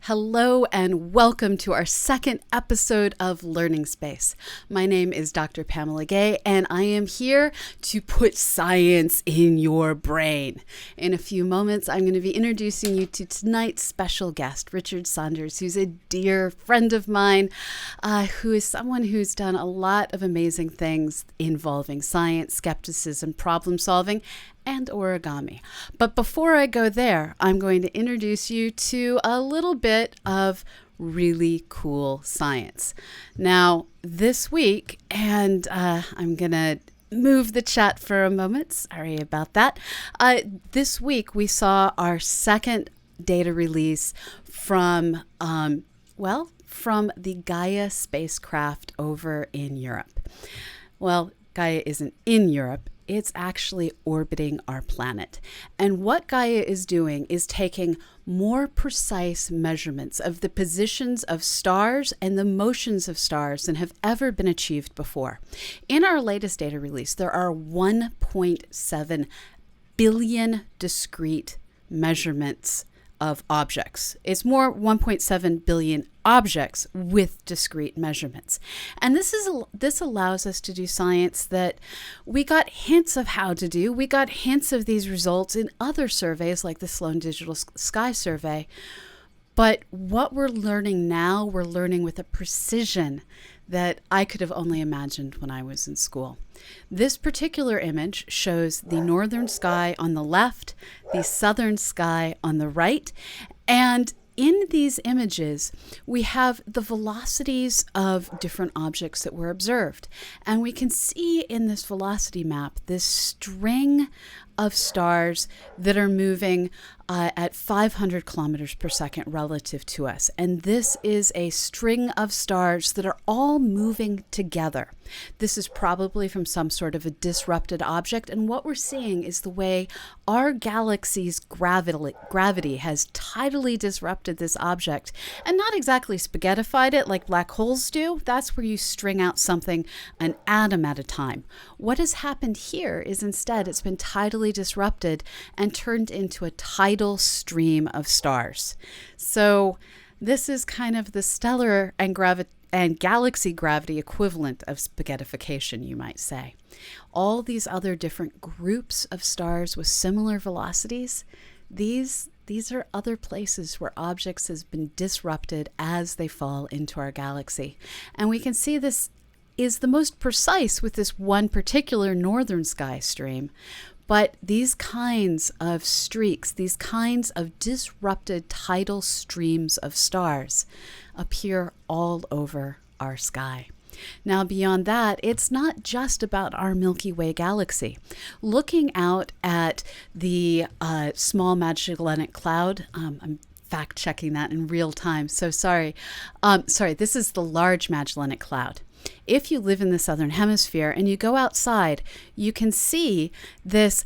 Hello and welcome to our second episode of Learning Space. My name is Dr. Pamela Gay and I am here to put science in your brain. In a few moments, I'm going to be introducing you to tonight's special guest, Richard Saunders, who's a dear friend of mine, who is someone who's done a lot of amazing things involving science, skepticism, problem solving, and origami. But before I go there, I'm going to introduce you to a little bit of really cool science. Now, this week, and I'm going to move the chat for a moment. Sorry about that. This week, we saw our second data release from the Gaia spacecraft over in Europe. Well, Gaia isn't in Europe. It's actually orbiting our planet. And what Gaia is doing is taking more precise measurements of the positions of stars and the motions of stars than have ever been achieved before. In our latest data release, there are 1.7 billion discrete measurements of objects. It's more 1.7 billion objects with discrete measurements. And this allows us to do science that we got hints of how to do. We got hints of these results in other surveys like the Sloan Digital Sky Survey. But what we're learning now, we're learning with a precision that I could have only imagined when I was in school. This particular image shows the northern sky on the left, the southern sky on the right, and in these images, we have the velocities of different objects that were observed. And we can see in this velocity map this string of stars that are moving at 500 kilometers per second relative to us. And this is a string of stars that are all moving together. This is probably from some sort of a disrupted object. And what we're seeing is the way our galaxy's gravity has tidally disrupted this object and not exactly spaghettified it like black holes do. That's where you string out something an atom at a time. What has happened here is instead it's been tidally disrupted and turned into a tidal stream of stars. So this is kind of the stellar and galaxy gravity equivalent of spaghettification, you might say. All these other different groups of stars with similar velocities, these are other places where objects has been disrupted as they fall into our galaxy. And we can see this is the most precise with this one particular northern sky stream. But these kinds of streaks, these kinds of disrupted tidal streams of stars appear all over our sky. Now, beyond that, it's not just about our Milky Way galaxy. Looking out at the Small Magellanic Cloud, I'm fact-checking that in real time, so sorry. This is the Large Magellanic Cloud. If you live in the southern hemisphere and you go outside, you can see this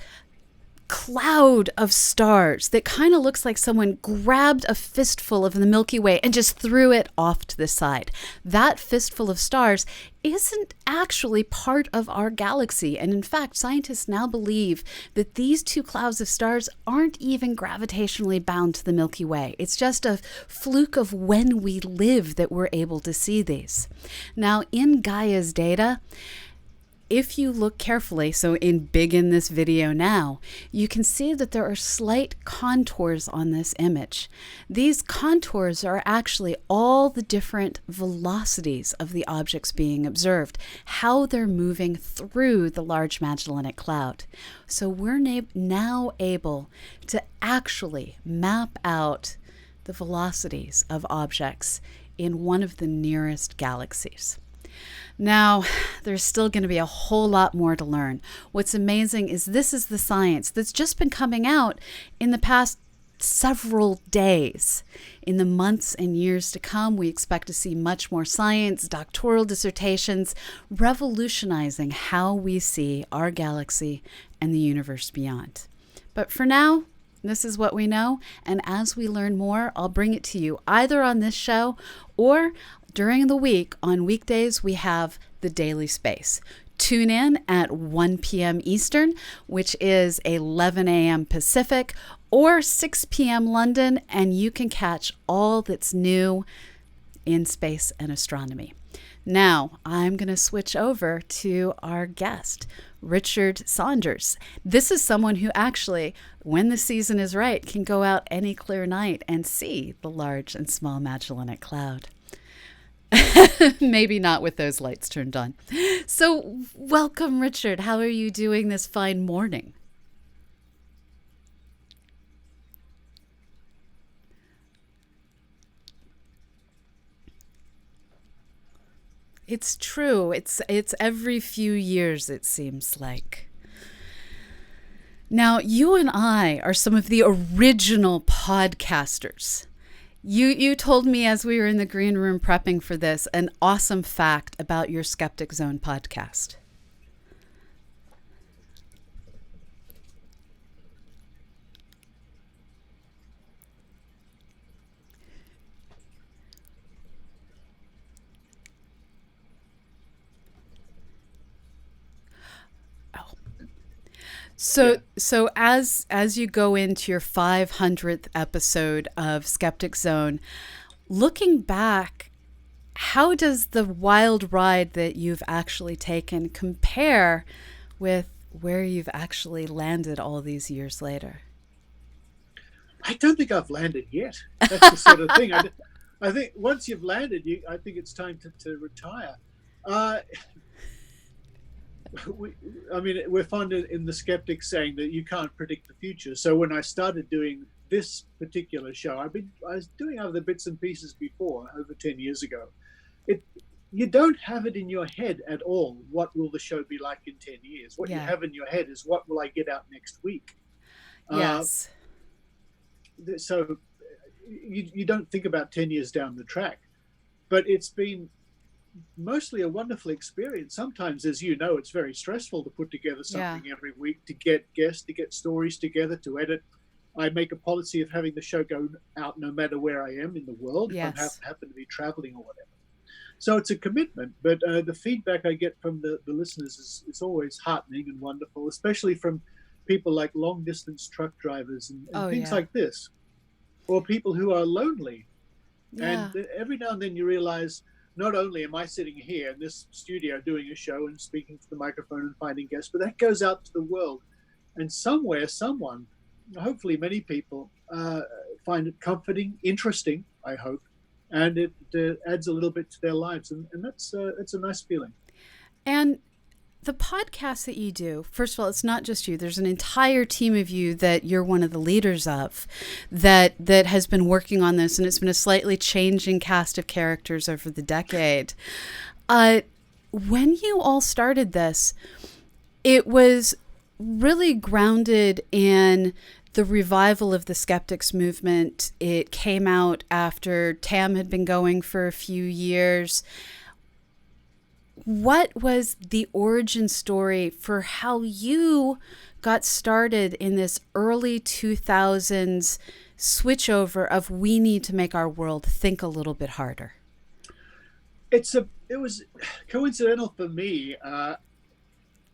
cloud of stars that kind of looks like someone grabbed a fistful of the Milky Way and just threw it off to the side. That fistful of stars isn't actually part of our galaxy. And in fact, scientists now believe that these two clouds of stars aren't even gravitationally bound to the Milky Way. It's just a fluke of when we live that we're able to see these. Now, in Gaia's data, if you look carefully, so in this video now, you can see that there are slight contours on this image. These contours are actually all the different velocities of the objects being observed, how they're moving through the Large Magellanic Cloud. So we're now able to actually map out the velocities of objects in one of the nearest galaxies. Now, there's still going to be a whole lot more to learn. What's amazing is this is the science that's just been coming out in the past several days. In the months and years to come, we expect to see much more science, doctoral dissertations, revolutionizing how we see our galaxy and the universe beyond. But for now, this is what we know, and as we learn more, I'll bring it to you either on this show or during the week. On weekdays, we have the Daily Space. Tune in at 1 p.m. Eastern, which is 11 a.m. Pacific, or 6 p.m. London, and you can catch all that's new in space and astronomy. Now, I'm going to switch over to our guest, Richard Saunders. This is someone who actually, when the season is right, can go out any clear night and see the Large and Small Magellanic Cloud. Maybe not with those lights turned on. So, welcome, Richard. How are you doing this fine morning? It's true. It's every few years, it seems like. Now, you and I are some of the original podcasters. You told me as we were in the green room prepping for this an awesome fact about your Skeptic Zone podcast. So as you go into your 500th episode of Skeptic Zone, looking back, how does the wild ride that you've actually taken compare with where you've actually landed all these years later? I don't think I've landed yet. That's the sort of thing. I think once you've landed, I think it's time to retire. We're fond in the Skeptic saying that you can't predict the future. So when I started doing this particular show, I was doing other bits and pieces before, over 10 years ago. You don't have it in your head at all. What will the show be like in 10 years? What you have in your head is what will I get out next week? Yes. So you don't think about 10 years down the track, but it's been mostly a wonderful experience. Sometimes, as you know, it's very stressful to put together something every week, to get guests, to get stories together, to edit. I make a policy of having the show go out no matter where I am in the world, if I happen to be traveling or whatever. So it's a commitment, but the feedback I get from the listeners is always heartening and wonderful, especially from people like long-distance truck drivers and things like this, or people who are lonely. And every now and then you realize, not only am I sitting here in this studio doing a show and speaking to the microphone and finding guests, but that goes out to the world. And somewhere, someone, hopefully many people, find it comforting, interesting, I hope, and it adds a little bit to their lives. And that's a nice feeling. And the podcast that you do, first of all, it's not just you. There's an entire team of you that you're one of the leaders of that has been working on this, and it's been a slightly changing cast of characters over the decade. When you all started this, it was really grounded in the revival of the Skeptics movement. It came out after TAM had been going for a few years. What was the origin story for how you got started in this early 2000s switchover of we need to make our world think a little bit harder? It was coincidental for me.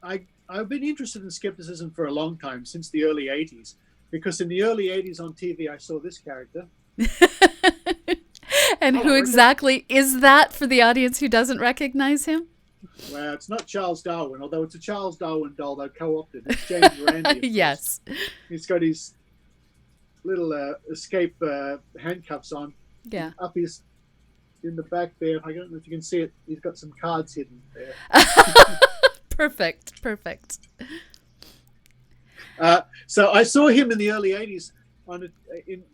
I've been interested in skepticism for a long time, since the early 80s, because in the early 80s on TV I saw this character. And who exactly is that for the audience who doesn't recognize him? Well, it's not Charles Darwin, although it's a Charles Darwin doll they co-opted. It's James Randi. Yes. He's got his little escape handcuffs on. Yeah. Up his, in the back there, I don't know if you can see it, he's got some cards hidden there. Perfect. So I saw him in the early 80s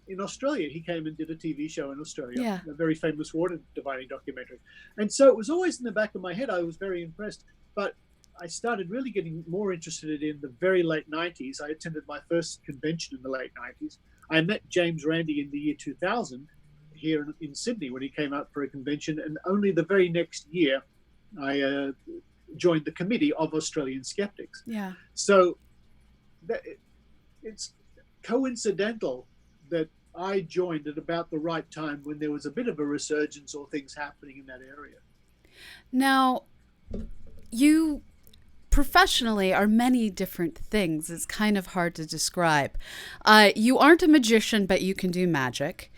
in Australia. He came and did a TV show in Australia, a very famous water dividing documentary. And so it was always in the back of my head. I was very impressed. But I started really getting more interested in the very late 90s. I attended my first convention in the late 90s. I met James Randi in the year 2000 here in Sydney when he came out for a convention. And only the very next year, I joined the committee of Australian Skeptics. Yeah. So it's coincidental that I joined at about the right time when there was a bit of a resurgence or things happening in that area. Now, you professionally are many different things. It's kind of hard to describe. You aren't a magician, but you can do magic.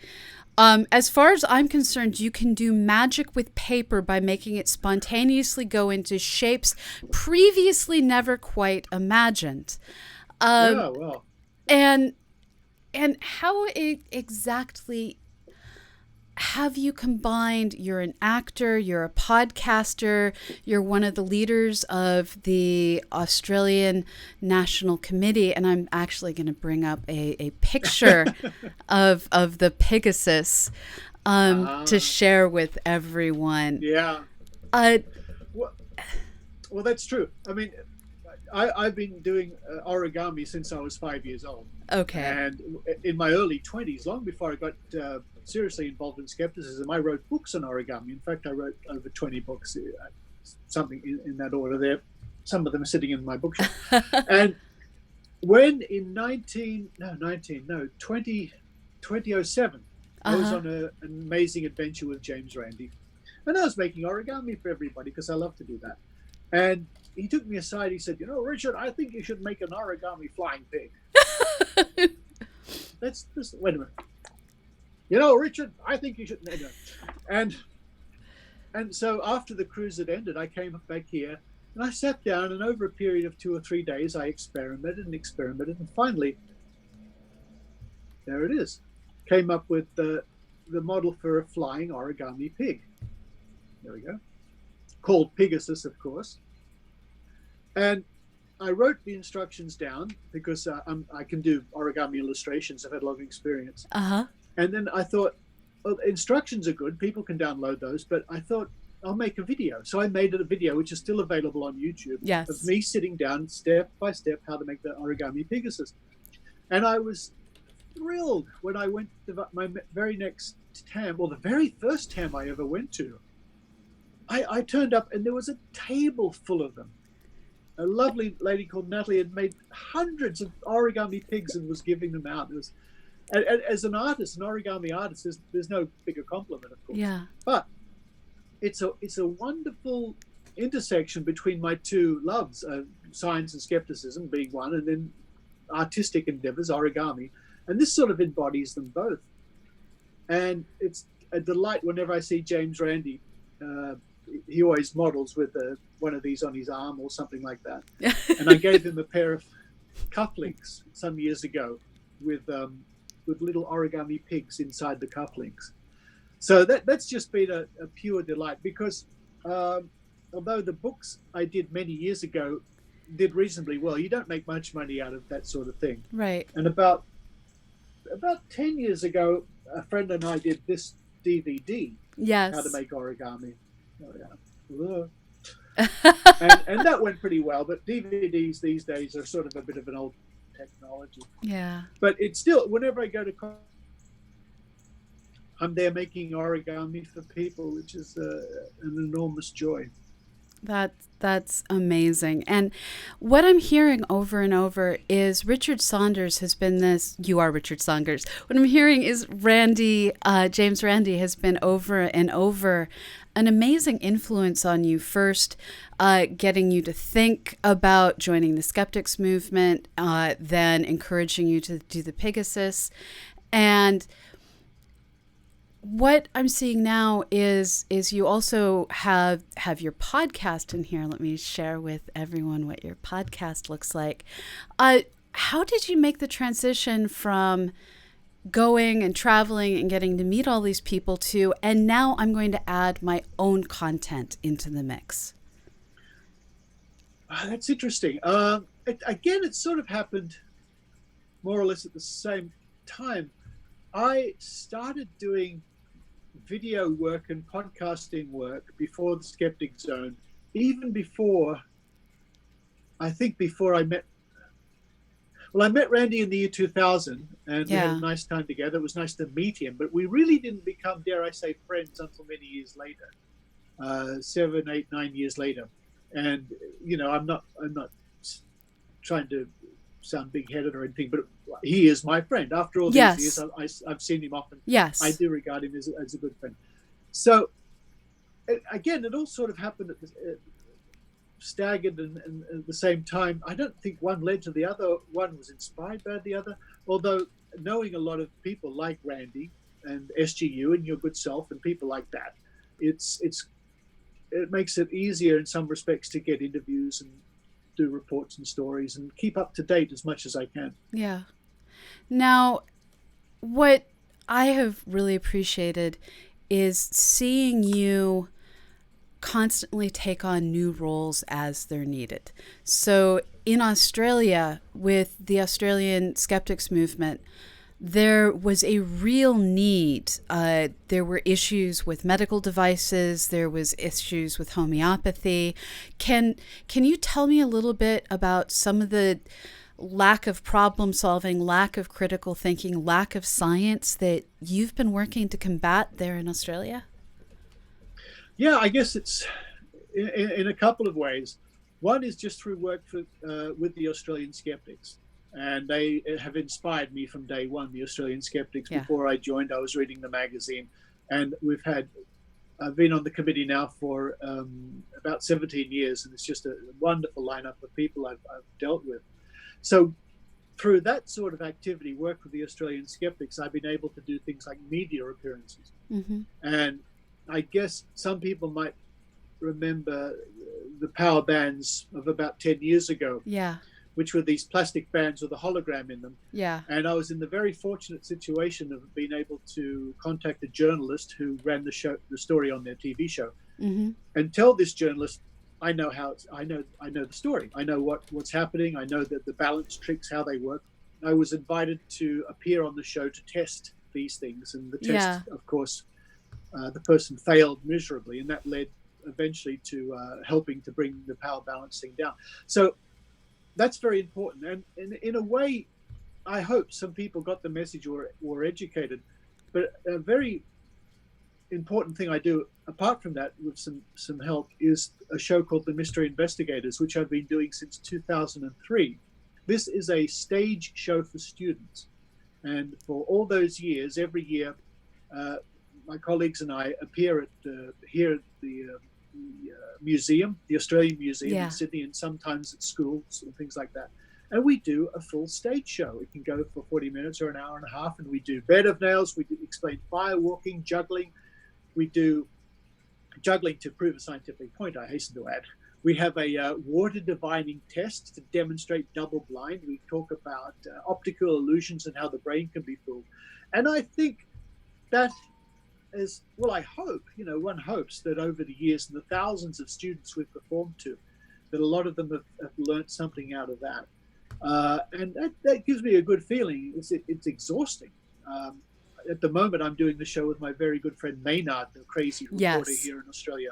As far as I'm concerned, you can do magic with paper by making it spontaneously go into shapes previously never quite imagined. Yeah, well, And how exactly have you combined? You're an actor, you're a podcaster, you're one of the leaders of the Australian National Committee, and I'm actually going to bring up a picture of the Pegasus to share with everyone. yeah. Uh, Well, that's true. I mean, I've been doing origami since I was 5 years old. okay. And in my early 20s, long before I got seriously involved in skepticism, I wrote books on origami. In fact, I wrote over 20 books, something in that order there. Some of them are sitting in my bookshelf. And when in 2007, I was on an amazing adventure with James Randi. And I was making origami for everybody because I love to do that. And he took me aside. He said, Richard, I think you should make an origami flying pig. Wait a minute. Richard, I think you should. And so after the cruise had ended, I came back here and I sat down, and over a period of 2 or 3 days, I experimented, and finally, there it is. Came up with the model for a flying origami pig. There we go. Called Pegasus, of course. And I wrote the instructions down because I can do origami illustrations. I've had a lot of experience. And then I thought, well, instructions are good. People can download those. But I thought, I'll make a video. So I made a video, which is still available on YouTube, of me sitting down step by step how to make the origami Pegasus. And I was thrilled when I went to my very next TAM, or the very first TAM I ever went to. I turned up and there was a table full of them. A lovely lady called Natalie had made hundreds of origami pigs and was giving them out. It was, as an artist, an origami artist, there's no bigger compliment, of course. Yeah. But it's a wonderful intersection between my two loves, science and skepticism being one, and then artistic endeavors, origami. And this sort of embodies them both. And it's a delight whenever I see James Randi. He always models with one of these on his arm or something like that. And I gave him a pair of cufflinks some years ago with little origami pigs inside the cufflinks. So that's just been a pure delight because although the books I did many years ago did reasonably well, you don't make much money out of that sort of thing. Right. And about 10 years ago, a friend and I did this DVD. Yes. How to make origami. Oh, yeah. and that went pretty well, but DVDs these days are sort of a bit of an old technology. Yeah. But it's still, whenever I go to I'm there making origami for people, which is an enormous joy. That's amazing. And what I'm hearing over and over is Richard Saunders has been this, you are Richard Saunders. What I'm hearing is James Randi has been over and over an amazing influence on you. First, getting you to think about joining the Skeptics movement, then encouraging you to do the Pegasus. And what I'm seeing now is you also have your podcast in here. Let me share with everyone what your podcast looks like. How did you make the transition from going and traveling and getting to meet all these people to, and now I'm going to add my own content into the mix? That's interesting. It sort of happened more or less at the same time. I started doing video work and podcasting work before the Skeptic Zone, even before I met Randi in the year 2000, and we had a nice time together. It was nice to meet him, but we really didn't become, dare I say, friends until many years later, 7, 8, 9 years later. And I'm not trying to sound big-headed or anything, but he is my friend. After all these years, I've seen him often. Yes. I do regard him as a good friend. So, again, it all sort of happened staggered, and at the same time, I don't think one led to the other. One was inspired by the other. Although knowing a lot of people like Randy and SGU and your good self and people like that, it makes it easier in some respects to get interviews and do reports and stories and keep up to date as much as I can. Yeah. Now, what I have really appreciated is seeing you constantly take on new roles as they're needed. So in Australia, with the Australian Skeptics movement, there was a real need. There were issues with medical devices. There was issues with homeopathy. Can you tell me a little bit about some of the lack of problem solving, lack of critical thinking, lack of science that you've been working to combat there in Australia? Yeah, I guess it's in a couple of ways. One is just through work with the Australian Skeptics. And they have inspired me from day one, the Australian Skeptics. Yeah. Before I joined, I was reading the magazine. And I've been on the committee now for about 17 years. And it's just a wonderful lineup of people I've dealt with. So through that sort of activity, work with the Australian Skeptics, I've been able to do things like media appearances. Mm-hmm. And I guess some people might remember the power bands of about 10 years ago. Yeah. Which were these plastic bands with a hologram in them. Yeah. And I was in the very fortunate situation of being able to contact a journalist who ran the story on their TV show, mm-hmm. and tell this journalist, I know the story. I know what's happening. I know that the balance tricks, how they work. I was invited to appear on the show to test these things. And the test, of course, the person failed miserably. And that led eventually to helping to bring the power balancing down. So that's very important. And in a way, I hope some people got the message or were educated. But a very important thing I do, apart from that, with some help, is a show called The Mystery Investigators, which I've been doing since 2003. This is a stage show for students. And for all those years, every year, my colleagues and I appear here at the museum, the Australian Museum in Sydney, and sometimes at schools and things like that. And we do a full stage show. It can go for 40 minutes or an hour and a half, and we do bed of nails, we do explain firewalking, juggling. We do juggling to prove a scientific point, I hasten to add. We have a water divining test to demonstrate double blind. We talk about optical illusions and how the brain can be fooled. And I think that is, well, I hope, one hopes that over the years and the thousands of students we've performed to, that a lot of them have learned something out of that. And that gives me a good feeling. It's exhausting. At the moment, I'm doing the show with my very good friend Maynard, the crazy reporter here in Australia.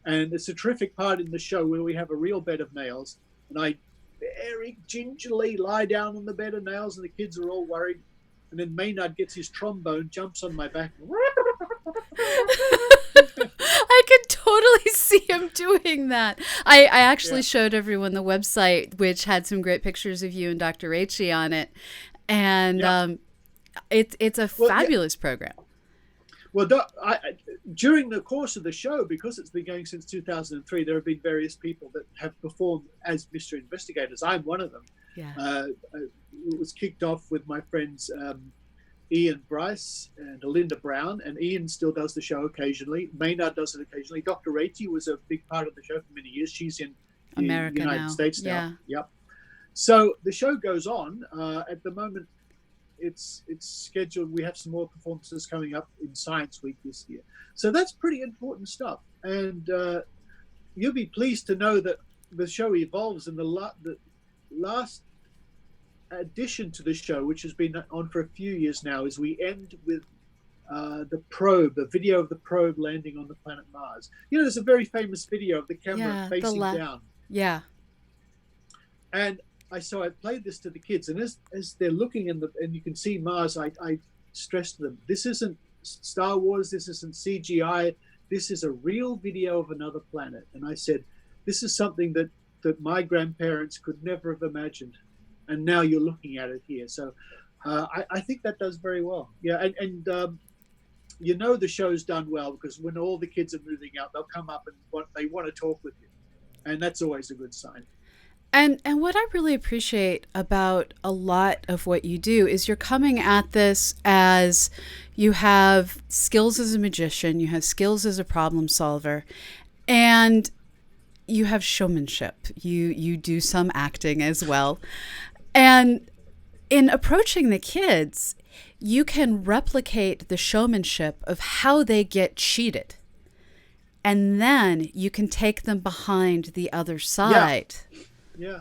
And it's a terrific part in the show where we have a real bed of nails. And I very gingerly lie down on the bed of nails, and the kids are all worried. And then Maynard gets his trombone, jumps on my back. I could totally see him doing that. I actually showed everyone the website, which had some great pictures of you and Dr. Raichi on it. And it's a fabulous program. Well, during the course of the show, because it's been going since 2003, there have been various people that have performed as mystery investigators. I'm one of them. Yeah. It was kicked off with my friends Ian Bryce and Linda Brown, and Ian still does the show occasionally. Maynard does it occasionally. Dr. Raichi was a big part of the show for many years. She's in America the United now. States now. Yeah. Yep. So the show goes on. At the moment, it's scheduled. We have some more performances coming up in Science Week this year. So that's pretty important stuff. And you'll be pleased to know that the show evolves, and the last addition to the show, which has been on for a few years now, is we end with the probe, a video of the probe landing on the planet Mars. There's a very famous video of the camera facing down. Yeah. And I played this to the kids, and as they're looking and you can see Mars, I stressed to them, this isn't Star Wars, this isn't CGI, this is a real video of another planet. And I said, this is something that my grandparents could never have imagined. And now you're looking at it here. So I think that does very well. Yeah, and the show's done well, because when all the kids are moving out, they'll come up and they want to talk with you. And that's always a good sign. And what I really appreciate about a lot of what you do is you're coming at this as you have skills as a magician, you have skills as a problem solver, and you have showmanship. You do some acting as well. And in approaching the kids, you can replicate the showmanship of how they get cheated. And then you can take them behind the other side. Yeah.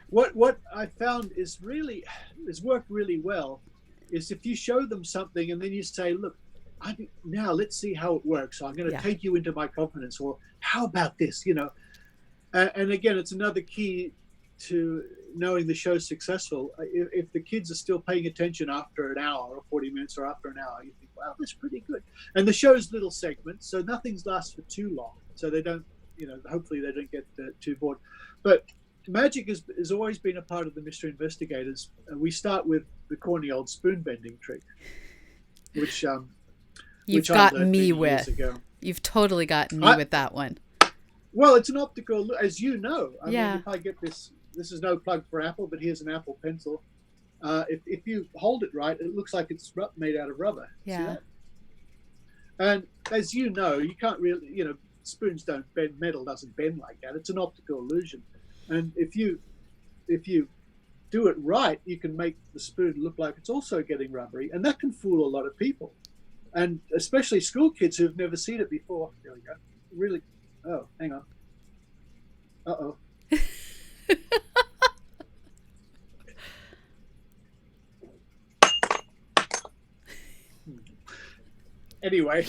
What I found is worked really well is if you show them something and then you say, look, now let's see how it works. So I'm going to take you into my confidence, or how about this, and again, it's another key to knowing the show's successful. If the kids are still paying attention after an hour or 40 minutes or after an hour, you think, wow, that's pretty good. And the show's little segments, so nothing's lasts for too long. So they don't, hopefully they don't get too bored. But magic has always been a part of the Mystery Investigators. We start with the corny old spoon bending trick, which you've gotten me with. You've totally gotten me with that one. Well, it's an optical, as you know. I mean, if I get this is no plug for Apple, but here's an Apple Pencil. If you hold it right, it looks like it's made out of rubber. Yeah. See that? And as you know, you can't really, spoons don't bend, metal doesn't bend like that. It's an optical illusion. And if you do it right, you can make the spoon look like it's also getting rubbery, and that can fool a lot of people, and especially school kids who've never seen it before. There we go. Really. Oh, hang on. Uh-oh. Anyway,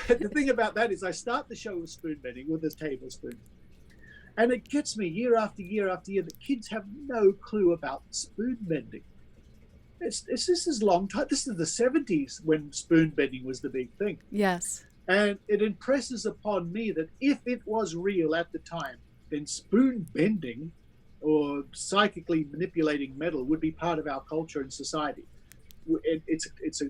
the thing about that is I start the show with spoon bending with a tablespoon. And it gets me year after year after year. The kids have no clue about spoon bending. This is long time. This is the 70s when spoon bending was the big thing. Yes. And it impresses upon me that if it was real at the time, then spoon bending or psychically manipulating metal would be part of our culture and society. It's a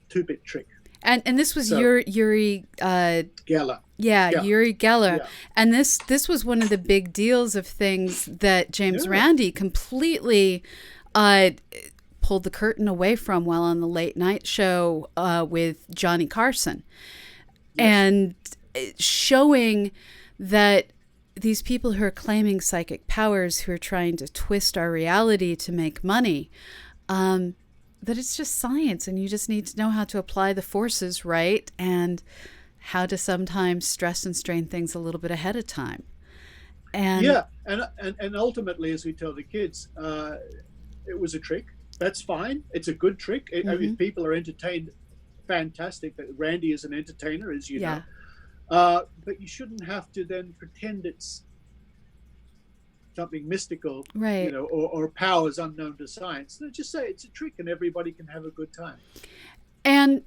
two-bit trick. And this was Uri Geller. Yeah, Uri Geller. Yeah. And this was one of the big deals of things that James Randi completely pulled the curtain away from while on the late night show with Johnny Carson. Yes. And showing that these people who are claiming psychic powers, who are trying to twist our reality to make money, that it's just science, and you just need to know how to apply the forces right, and how to sometimes stress and strain things a little bit ahead of time. And ultimately, as we tell the kids, it was a trick. That's fine. It's a good trick. I mean, people are entertained. Fantastic. Randy is an entertainer, as you know. But you shouldn't have to then pretend it's something mystical, right? Or powers unknown to science. No, just say it's a trick, and everybody can have a good time. And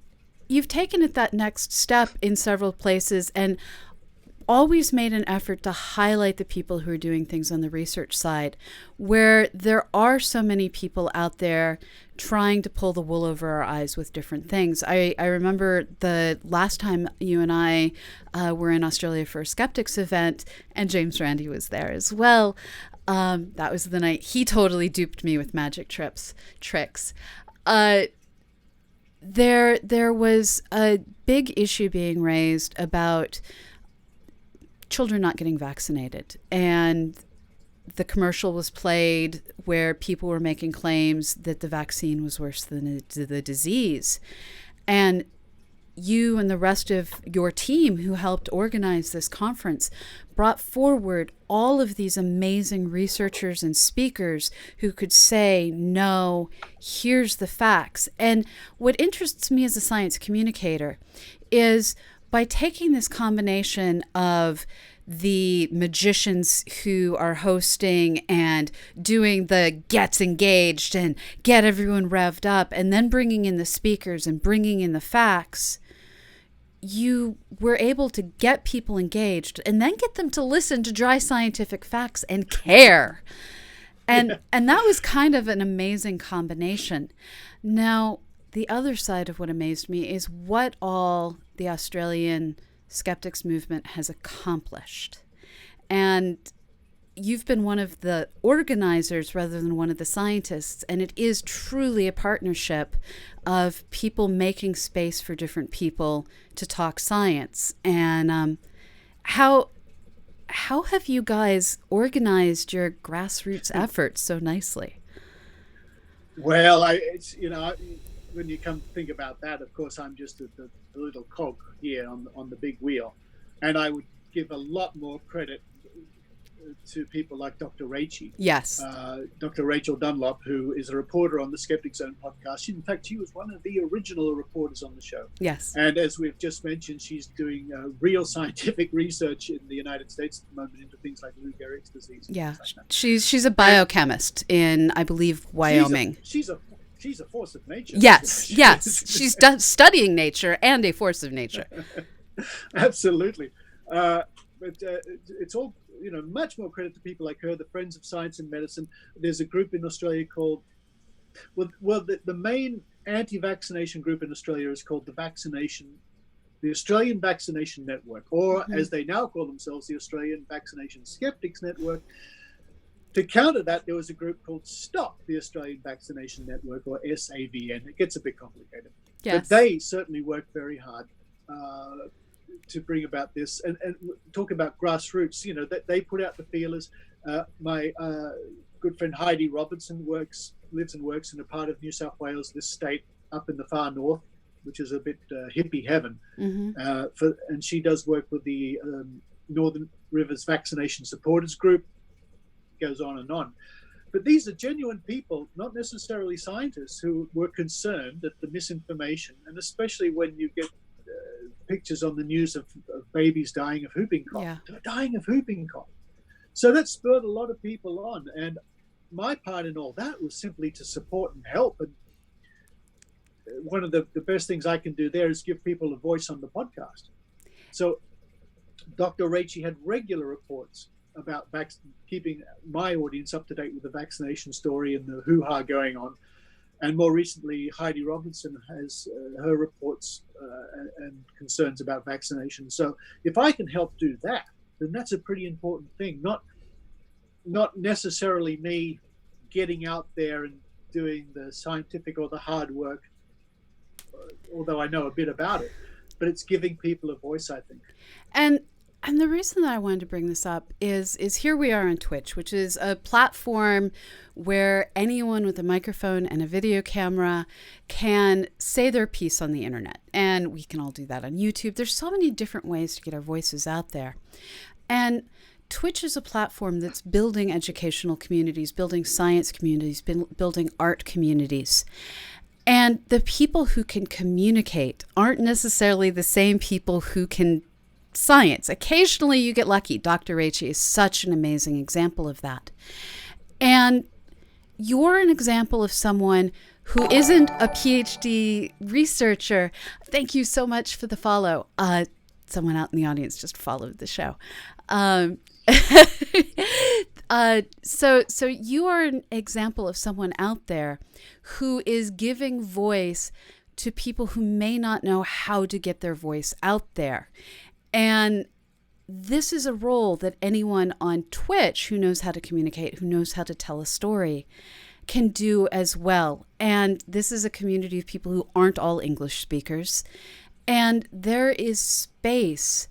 you've taken it that next step in several places, and always made an effort to highlight the people who are doing things on the research side, where there are so many people out there trying to pull the wool over our eyes with different things. I remember the last time you and I were in Australia for a Skeptics event, and James Randi was there as well. That was the night he totally duped me with magic tricks. There was a big issue being raised about children not getting vaccinated, and the commercial was played where people were making claims that the vaccine was worse than the disease. And you and the rest of your team who helped organize this conference brought forward all of these amazing researchers and speakers who could say, no, here's the facts. And what interests me as a science communicator is by taking this combination of the magicians who are hosting and doing the gets engaged and get everyone revved up, and then bringing in the speakers and bringing in the facts, you were able to get people engaged and then get them to listen to dry scientific facts and care. And that was kind of an amazing combination. Now, the other side of what amazed me is what all the Australian skeptics movement has accomplished. And you've been one of the organizers rather than one of the scientists. And it is truly a partnership of people making space for different people to talk science. And how have you guys organized your grassroots efforts so nicely? Well, when you come to think about that, of course, I'm just the little cog here on the big wheel, and I would give a lot more credit to people like Dr. Rachel. Yes. Dr. Rachel Dunlop, who is a reporter on the Skeptic Zone podcast. In fact, she was one of the original reporters on the show. Yes. And as we've just mentioned, she's doing real scientific research in the United States at the moment into things like Lou Gehrig's disease. Yeah. Like she's a biochemist in, I believe, Wyoming. She's a force of nature. Yes. She's studying nature and a force of nature. Absolutely. But it's all, much more credit to people like her, the Friends of Science and Medicine. There's a group in Australia called, the main anti-vaccination group in Australia is called the Australian Vaccination Network, or as they now call themselves, the Australian Vaccination Skeptics Network. To counter that, there was a group called Stop the Australian Vaccination Network, or SAVN. It gets a bit complicated. Yes. But they certainly work very hard to bring about this, and talk about grassroots. They put out the feelers. My good friend Heidi Robertson lives and works in a part of New South Wales, this state up in the far north, which is a bit hippie heaven. And she does work with the Northern Rivers Vaccination Supporters Group. Goes on and on. But these are genuine people, not necessarily scientists, who were concerned at the misinformation, and especially when you get pictures on the news of babies dying of whooping cough. Yeah. They're dying of whooping cough. So that spurred a lot of people on. And my part in all that was simply to support and help. And one of the best things I can do there is give people a voice on the podcast. So Dr. Rachel had regular reports about keeping my audience up to date with the vaccination story and the hoo-ha going on. And more recently, Heidi Robinson has her reports and concerns about vaccination. So if I can help do that, then that's a pretty important thing. Not necessarily me getting out there and doing the scientific or the hard work, although I know a bit about it, but it's giving people a voice, I think. And the reason that I wanted to bring this up is here we are on Twitch, which is a platform where anyone with a microphone and a video camera can say their piece on the internet. And we can all do that on YouTube. There's so many different ways to get our voices out there. And Twitch is a platform that's building educational communities, building science communities, building art communities. And the people who can communicate aren't necessarily the same people who can science. Occasionally you get lucky. Dr. Rachel is such an amazing example of that. And you're an example of someone who isn't a PhD researcher. Thank you so much for the follow. Someone out in the audience just followed the show. So you are an example of someone out there who is giving voice to people who may not know how to get their voice out there. And this is a role that anyone on Twitch who knows how to communicate, who knows how to tell a story, can do as well. And this is a community of people who aren't all English speakers. And there is space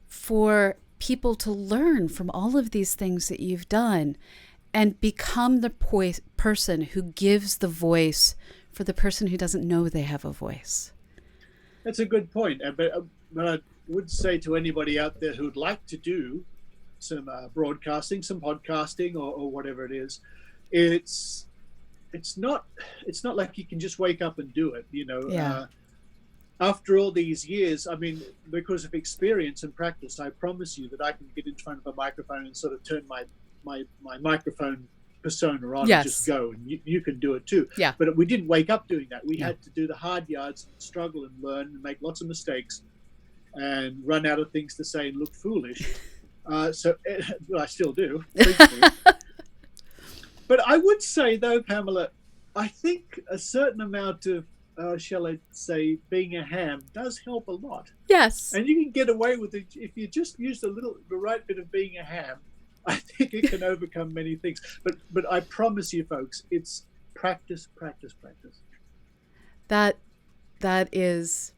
for people to learn from all of these things that you've done and become the person who gives the voice for the person who doesn't know they have a voice. That's a good point. But I would say to anybody out there who'd like to do some broadcasting, some podcasting, or whatever it is, it's not like you can just wake up and do it. Yeah. After all these years, I mean, because of experience and practice, I promise you that I can get in front of a microphone and sort of turn my microphone persona on Yes. and just go, and you can do it too. Yeah. But we didn't wake up doing that. We had to do the hard yards, and struggle and learn and make lots of mistakes and run out of things to say and look foolish. Well, I still do. But I would say, though, Pamela, I think a certain amount of shall I say, being a ham does help a lot. Yes. And you can get away with it if you just use the right bit of being a ham. I think it can overcome many things. But I promise you, folks, it's practice, practice, practice. That is,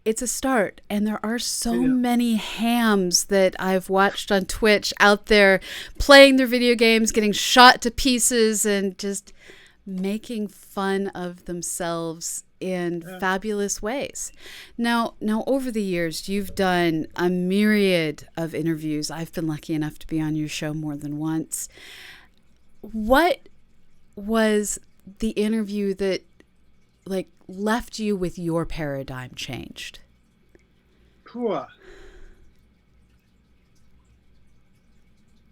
it's a start. And there are so many hams that I've watched on Twitch out there playing their video games, getting shot to pieces, and just making fun of themselves in fabulous ways. Now, over the years, you've done a myriad of interviews. I've been lucky enough to be on your show more than once. What was the interview that left you with your paradigm changed? Poor.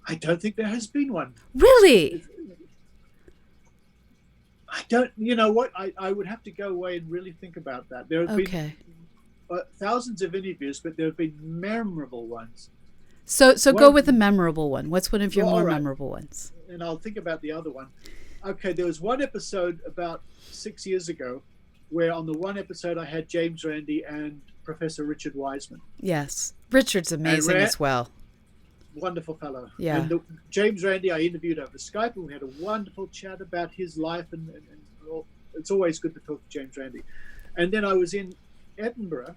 I don't think there has been one. Really? I don't, you know what? I would have to go away and really think about that. There have been thousands of interviews, but there have been memorable ones. So go with a memorable one. What's one of your more memorable ones? And I'll think about the other one. Okay, there was one episode about 6 years ago where on the one episode I had James Randi and Professor Richard Wiseman. Yes. Richard's amazing as well. Wonderful fellow. Yeah. And James Randi I interviewed over Skype, and we had a wonderful chat about his life, and it's always good to talk to James Randi. And then I was in Edinburgh,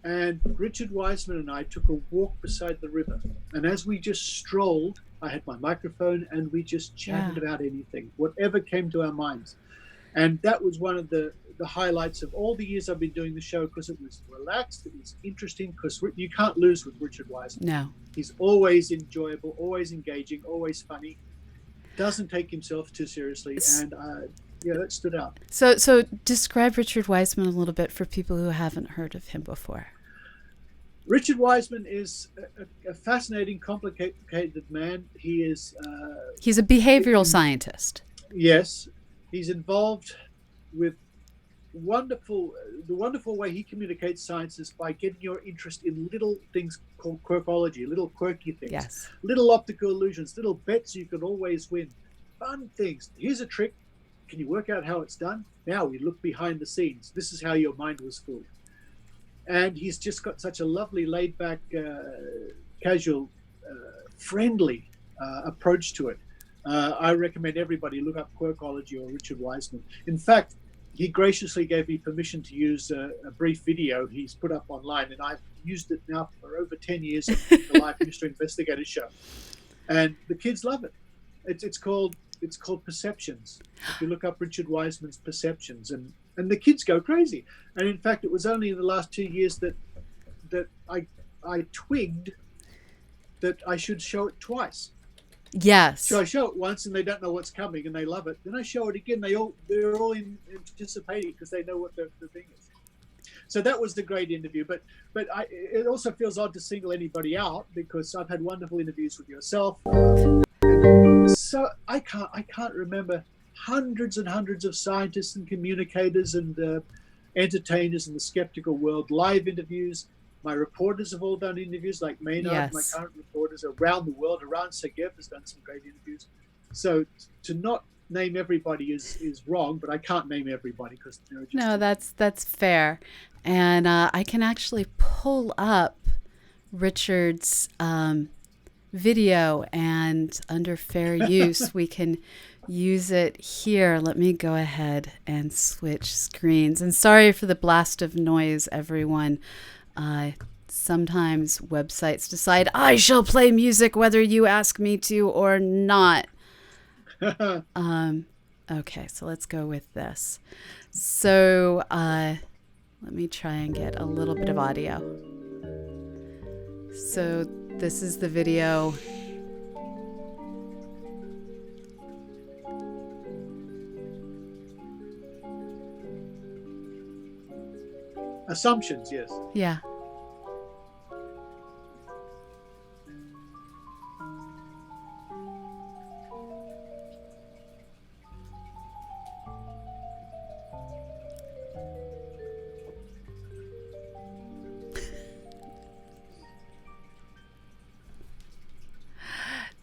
and Richard Wiseman and I took a walk beside the river. And as we just strolled, I had my microphone, and we just chatted about anything, whatever came to our minds. And that was one of the highlights of all the years I've been doing the show, because it was relaxed, it was interesting, because you can't lose with Richard Wiseman. No. He's always enjoyable, always engaging, always funny, doesn't take himself too seriously, and that stood out. So describe Richard Wiseman a little bit for people who haven't heard of him before. Richard Wiseman is a fascinating, complicated man. He's a behavioral scientist. Yes. He's involved with the wonderful way he communicates science is by getting your interest in little things called quirkology, little quirky things, little optical illusions, little bets you can always win, fun things. Here's a trick. Can you work out how it's done? Now we look behind the scenes. This is how your mind was fooled. And he's just got such a lovely, laid-back, casual, friendly approach to it. I recommend everybody look up Quirkology or Richard Wiseman. In fact, he graciously gave me permission to use a brief video he's put up online, and I've used it now for over 10 years on the Live Mystery Investigator show. And the kids love it. It's called Perceptions. If you look up Richard Wiseman's Perceptions, and the kids go crazy. And in fact, it was only in the last 2 years that I twigged that I should show it twice. Yes. So I show it once and they don't know what's coming and they love it. Then I show it again. They're all anticipating because they know what the thing is. So that was the great interview. But it also feels odd to single anybody out because I've had wonderful interviews with yourself. So I can't remember hundreds and hundreds of scientists and communicators and entertainers in the skeptical world, live interviews. My reporters have all done interviews, like Maynard, my current reporters around the world. Around Sergeyev has done some great interviews. So to not name everybody is wrong, but I can't name everybody because that's fair. And I can actually pull up Richard's video, and under fair use, we can use it here. Let me go ahead and switch screens. And sorry for the blast of noise, everyone. Sometimes websites decide I shall play music whether you ask me to or not. Okay, so let's go with this. So let me try and get a little bit of audio. So this is the video. Assumptions, yes. Yeah.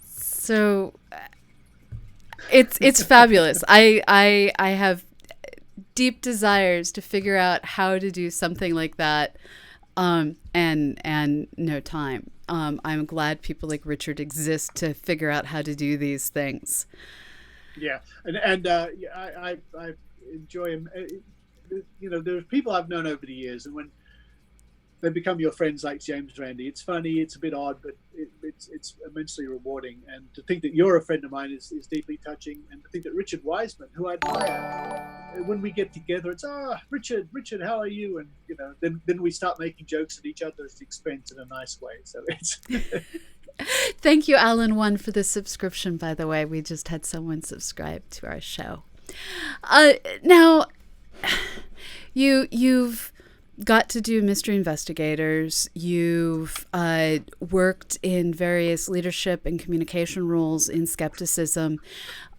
So it's fabulous. I have deep desires to figure out how to do something like that, and no time. I'm glad people like Richard exist to figure out how to do these things. Yeah, and I enjoy him. You know, there's people I've known over the years, and when they become your friends like James Randi, it's funny, it's a bit odd, but it's immensely rewarding. And to think that you're a friend of mine is deeply touching. And to think that Richard Wiseman, who I admire, when we get together, it's Richard, how are you? And you know, then we start making jokes at each other's expense in a nice way. So it's. Thank you, Alan One, for the subscription. By the way, we just had someone subscribe to our show. Now, you've got to do Mystery Investigators. You've worked in various leadership and communication roles in skepticism.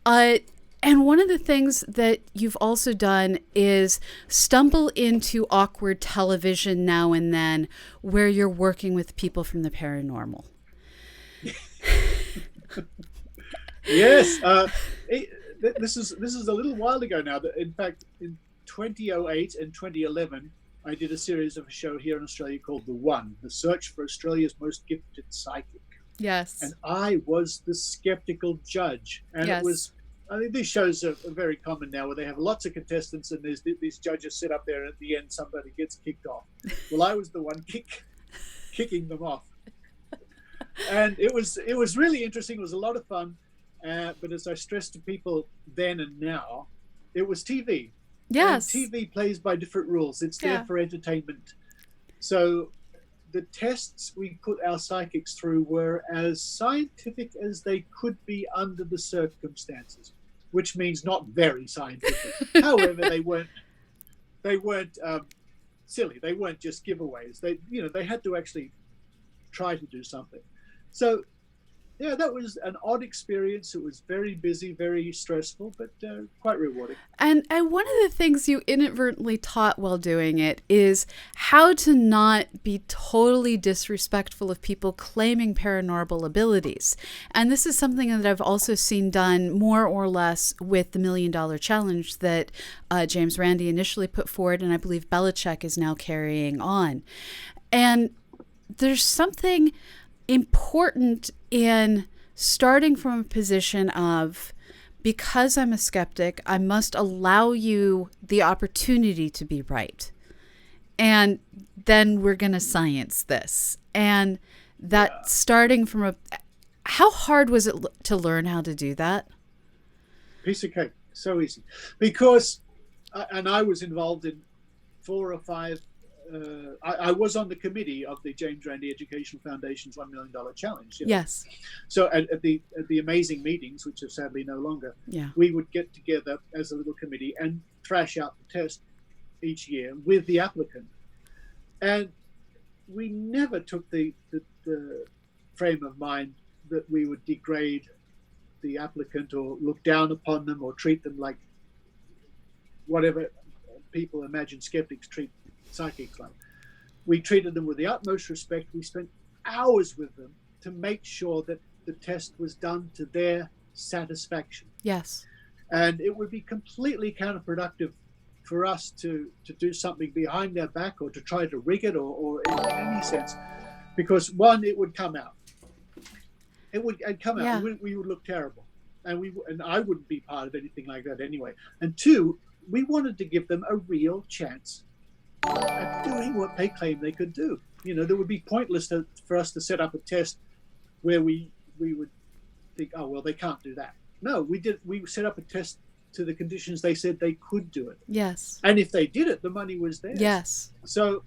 And one of the things that you've also done is stumble into awkward television now and then where you're working with people from the paranormal. Yes. This is a little while ago now. In fact, in 2008 and 2011, I did a series of a show here in Australia called The One, The Search for Australia's Most Gifted Psychic. Yes. And I was the skeptical judge. And yes. It was, I think these shows are very common now where they have lots of contestants and there's these judges sit up there and at the end somebody gets kicked off. Well, I was the one kicking them off. And it was really interesting. It was a lot of fun. But as I stressed to people then and now, it was TV. Yes. And TV plays by different rules. It's there for entertainment. So the tests we put our psychics through were as scientific as they could be under the circumstances, which means not very scientific. However, they weren't silly. They weren't just giveaways. They had to actually try to do something. So yeah, that was an odd experience. It was very busy, very stressful, but quite rewarding. And one of the things you inadvertently taught while doing it is how to not be totally disrespectful of people claiming paranormal abilities. And this is something that I've also seen done more or less with the $1 Million Challenge that James Randi initially put forward, and I believe Belichick is now carrying on. And there's something important in starting from a position of, because I'm a skeptic, I must allow you the opportunity to be right. And then we're going to science this. And that starting from how hard was it to learn how to do that? Piece of cake. So easy. Because, and I was involved in 4 or 5 I was on the committee of the James Randi Educational Foundation's $1 Million Challenge. Yes. So at the amazing meetings, which are sadly no longer, we would get together as a little committee and thrash out the test each year with the applicant. And we never took the frame of mind that we would degrade the applicant or look down upon them or treat them like whatever people imagine skeptics treat psychics like. We treated them with the utmost respect. We spent hours with them to make sure that the test was done to their satisfaction. Yes. And it would be completely counterproductive for us to do something behind their back or to try to rig it or in any sense, because one, it would come out. It would come out. And we would look terrible, and I wouldn't be part of anything like that anyway. And two, we wanted to give them a real chance at doing what they claimed they could do. You know, it would be pointless for us to set up a test where we would think, oh, well, they can't do that. No, we set up a test to the conditions they said they could do it. Yes. And if they did it, the money was theirs. Yes. So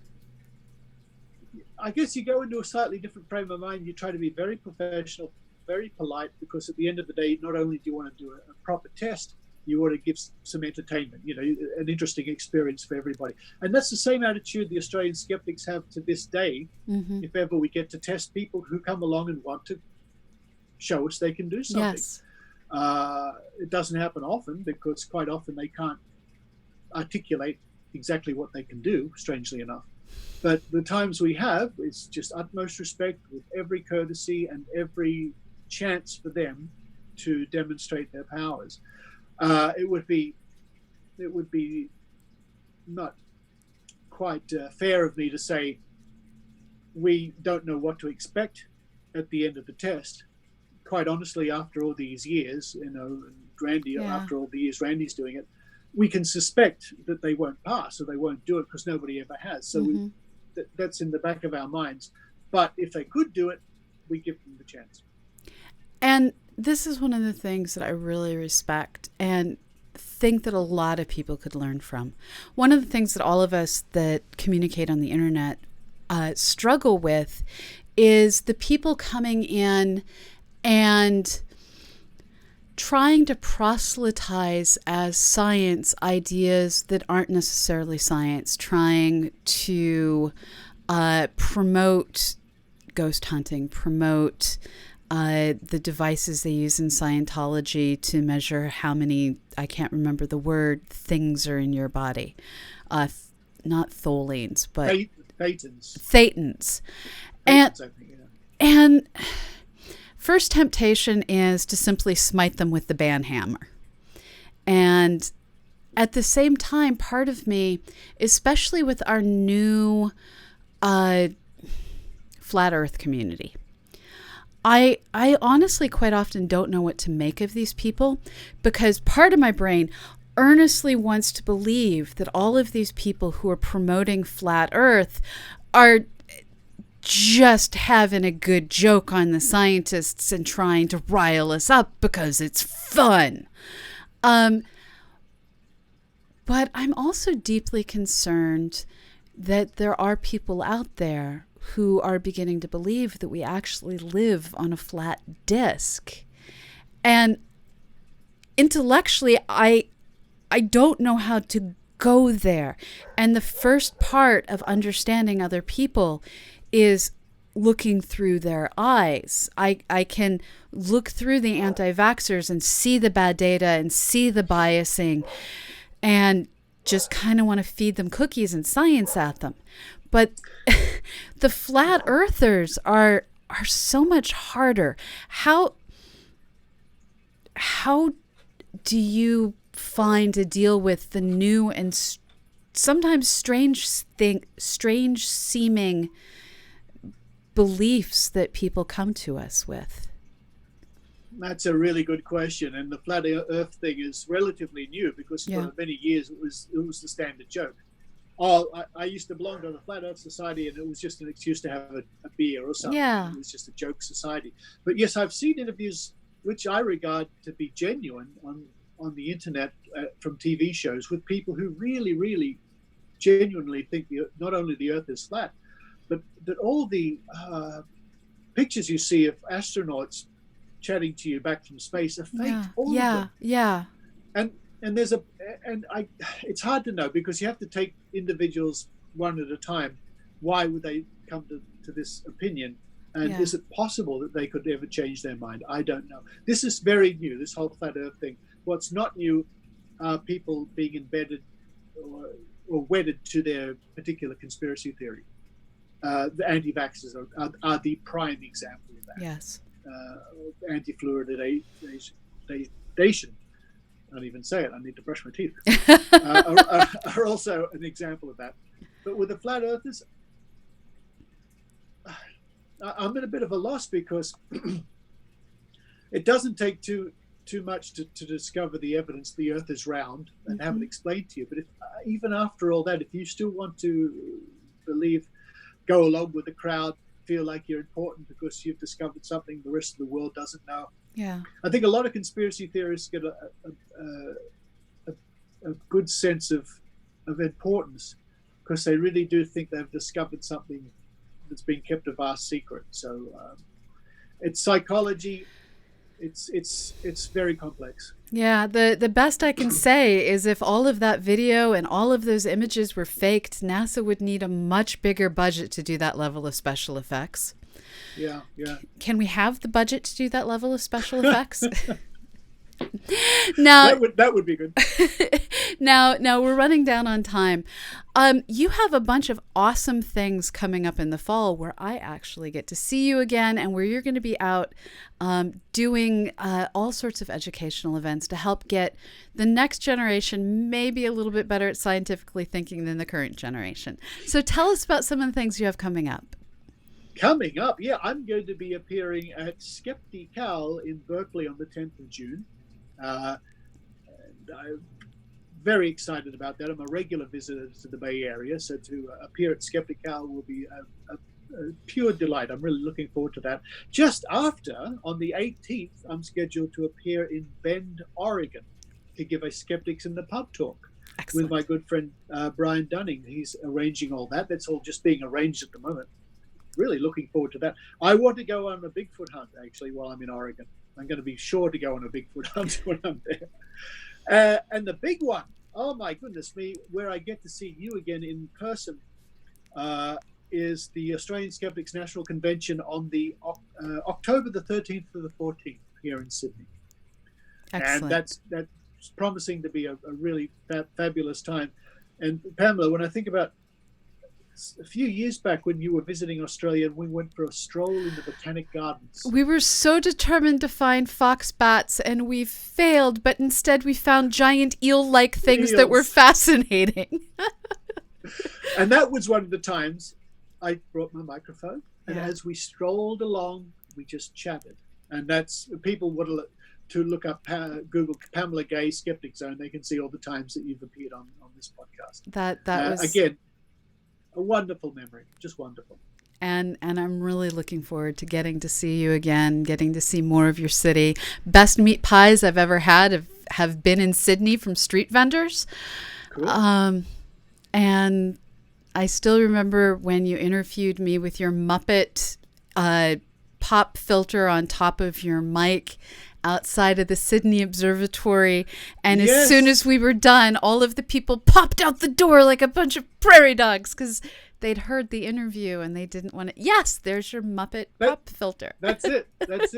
I guess you go into a slightly different frame of mind. You try to be very professional, very polite, because at the end of the day, not only do you want to do a proper test, you want to give some entertainment, you know, an interesting experience for everybody. And that's the same attitude the Australian skeptics have to this day. Mm-hmm. If ever we get to test people who come along and want to show us they can do something. Yes. It doesn't happen often, because quite often they can't articulate exactly what they can do, strangely enough. But the times we have, it's just utmost respect with every courtesy and every chance for them to demonstrate their powers. It would be not quite fair of me to say we don't know what to expect at the end of the test. Quite honestly, after all these years, Randy, after all the years Randy's doing it, we can suspect that they won't pass or they won't do it because nobody ever has. So that's in the back of our minds. But if they could do it, we give them the chance. And this is one of the things that I really respect and think that a lot of people could learn from. One of the things that all of us that communicate on the internet struggle with is the people coming in and trying to proselytize as science ideas that aren't necessarily science, trying to promote ghost hunting, promote the devices they use in Scientology to measure how many, I can't remember the word, things are in your body. Not tholines, but Thetans. Thetans. And first temptation is to simply smite them with the banhammer. And at the same time, part of me, especially with our new flat earth community, I honestly quite often don't know what to make of these people, because part of my brain earnestly wants to believe that all of these people who are promoting flat earth are just having a good joke on the scientists and trying to rile us up because it's fun. But I'm also deeply concerned that there are people out there who are beginning to believe that we actually live on a flat disk. And intellectually, I don't know how to go there. And the first part of understanding other people is looking through their eyes. I can look through the anti-vaxxers and see the bad data and see the biasing and just kind of want to feed them cookies and science at them. But the flat earthers are so much harder. How do you find to deal with the new and sometimes strange seeming beliefs that people come to us with? That's a really good question, and the flat Earth thing is relatively new because for many years it was the standard joke. I used to belong to the Flat Earth Society, and it was just an excuse to have a beer or something. Yeah. It was just a joke society. But yes, I've seen interviews which I regard to be genuine on the internet from TV shows with people who really, really genuinely think not only the Earth is flat, but that all the pictures you see of astronauts chatting to you back from space are fake. All of them. Yeah. And it's hard to know because you have to take individuals one at a time. Why would they come to this opinion? And is it possible that they could ever change their mind? I don't know. This is very new, this whole flat Earth thing. What's not new are people being embedded or wedded to their particular conspiracy theory. The anti-vaxxers are the prime example of that. Yes. Anti-fluoridation, I can't even say it, I need to brush my teeth, are also an example of that. But with the flat earthers, I'm at a bit of a loss because it doesn't take too much to discover the evidence the earth is round and have it explained to you. But even after all that, if you still want to believe, go along with the crowd, feel like you're important because you've discovered something the rest of the world doesn't know. Yeah, I think a lot of conspiracy theorists get a good sense of importance because they really do think they've discovered something that's been kept a vast secret. So it's psychology. It's very complex. Yeah, the best I can say is if all of that video and all of those images were faked, NASA would need a much bigger budget to do that level of special effects. Yeah. Can we have the budget to do that level of special effects? Now, that would be good. now we're running down on time. You have a bunch of awesome things coming up in the fall where I actually get to see you again, and where you're going to be out doing all sorts of educational events to help get the next generation maybe a little bit better at scientifically thinking than the current generation. So tell us about some of the things you have coming up. Coming up, yeah, I'm going to be appearing at Skeptic in Berkeley on the 10th of June. And I'm very excited about that. I'm a regular visitor to the Bay Area, so to appear at Skeptic will be a pure delight. I'm really looking forward to that. Just after, on the 18th, I'm scheduled to appear in Bend, Oregon, to give a Skeptics in the Pub talk. Excellent. With my good friend Brian Dunning. He's arranging all that. That's all just being arranged at the moment. Really looking forward to that. I want to go on a Bigfoot hunt, actually, while I'm in Oregon. I'm going to be sure to go on a Bigfoot hunt when I'm there. And the big one, oh my goodness me, where I get to see you again in person, is the Australian Skeptics National Convention on the October the 13th to the 14th here in Sydney. Excellent. And that's promising to be a really fabulous time. And Pamela, when I think about a few years back when you were visiting Australia and we went for a stroll in the Botanic Gardens. We were so determined to find fox bats and we failed, but instead we found giant eel-like things that were fascinating. And that was one of the times I brought my microphone, and as we strolled along, we just chatted. And that's, people want to look up Google Pamela Gay Skeptic Zone. They can see all the times that you've appeared on this podcast. That was... Again, a wonderful memory, just wonderful. And I'm really looking forward to getting to see you again, getting to see more of your city. Best meat pies I've ever had have been in Sydney from street vendors. Cool. And I still remember when you interviewed me with your Muppet pop filter on top of your mic outside of the Sydney Observatory, and as soon as we were done, all of the people popped out the door like a bunch of prairie dogs because they'd heard the interview and they didn't want to. Yes, there's your Muppet pop filter. That's it. Because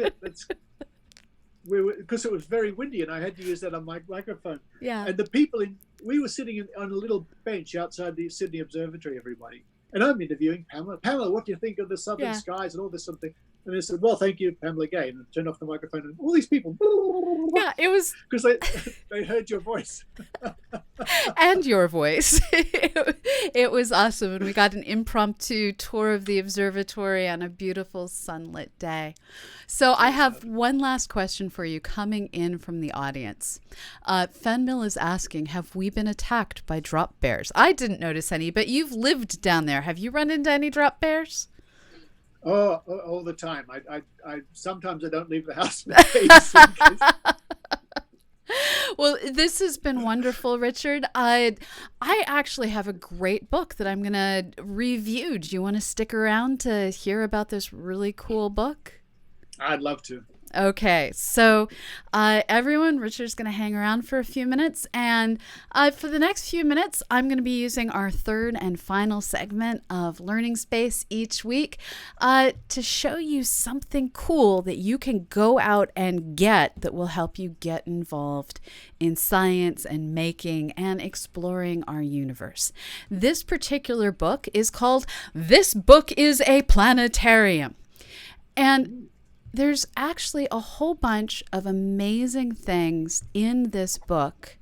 it was very windy and I had to use that on my microphone. Yeah. And the people we were sitting on a little bench outside the Sydney Observatory, everybody. And I'm interviewing Pamela. Pamela, what do you think of the southern skies and all this something? And they said, well, thank you, Pamela Gay. And I turned off the microphone and all these people. Yeah, it was... Because they heard your voice. And your voice. It was awesome. And we got an impromptu tour of the observatory on a beautiful sunlit day. So I have one last question for you coming in from the audience. Fenmill is asking, have we been attacked by drop bears? I didn't notice any, but you've lived down there. Have you run into any drop bears? Oh, all the time. I sometimes I don't leave the house for days. Well, this has been wonderful, Richard. I actually have a great book that I'm going to review. Do you want to stick around to hear about this really cool book? I'd love to. Okay, so everyone, Richard's going to hang around for a few minutes, and for the next few minutes, I'm going to be using our third and final segment of Learning Space each week to show you something cool that you can go out and get that will help you get involved in science and making and exploring our universe. This particular book is called This Book is a Planetarium, and there's actually a whole bunch of amazing things in this book,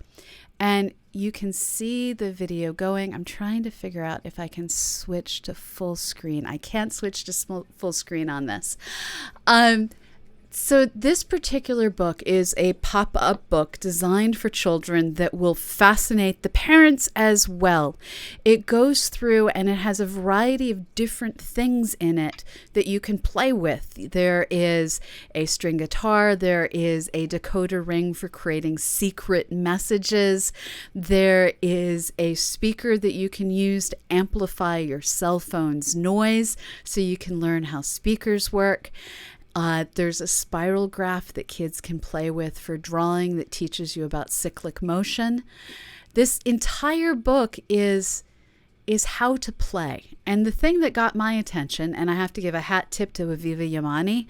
and you can see the video going. I'm trying to figure out if I can switch to full screen. I can't switch to full screen on this. So this particular book is a pop-up book designed for children that will fascinate the parents as well. It goes through and it has a variety of different things in it that you can play with. There is a string guitar. There is a decoder ring for creating secret messages. There is a speaker that you can use to amplify your cell phone's noise so you can learn how speakers work. There's a spiral graph that kids can play with for drawing that teaches you about cyclic motion. This entire book is how to play. And the thing that got my attention, and I have to give a hat tip to Aviva Yamani,